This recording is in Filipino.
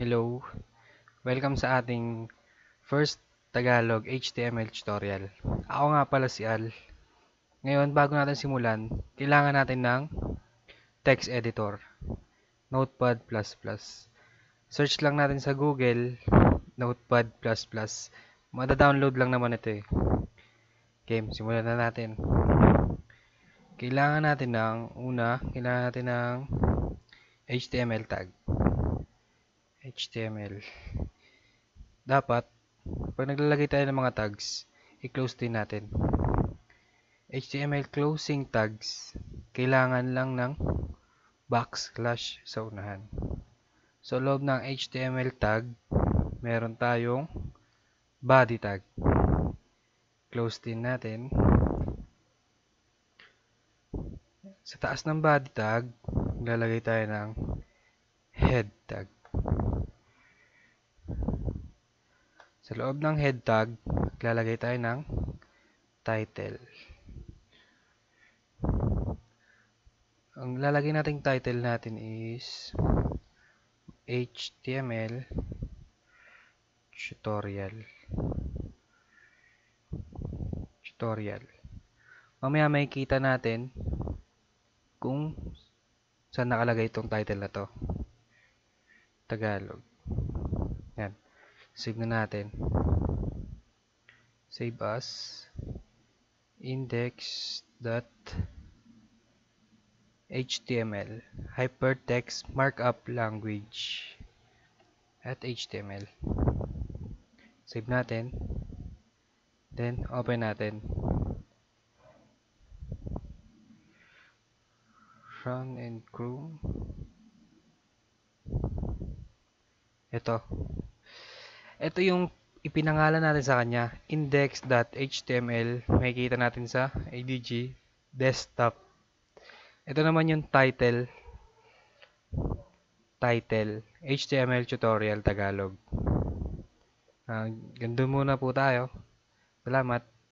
Hello, welcome sa ating first Tagalog HTML tutorial. Ako nga pala si Al. Ngayon, bago natin simulan, kailangan natin ng text editor, Notepad++. Search lang natin sa Google, Notepad++. Mada-download lang naman ito eh. Okay, simulan na natin. Kailangan natin ng HTML tag. HTML. Dapat, pag naglalagay tayo ng mga tags, i-close din natin. HTML closing tags, kailangan lang ng backslash sa unahan. So, loob ng HTML tag, meron tayong body tag. Close din natin. Sa taas ng body tag, lalagay tayo ng head tag. Sa loob ng head tag, lalagay tayo ng title. Ang lalagay nating title natin is HTML tutorial. Mamaya makikita natin kung saan nakalagay itong title na to. Tagalog. Yan. Save na natin. Save as index.html hypertext markup language .html. Save natin. Then, open natin. Run and Chrome. Ito yung ipinangalan natin sa kanya, index.html. Makikita natin sa ADG desktop. Ito naman yung title HTML tutorial Tagalog. Ganun muna po tayo. Salamat.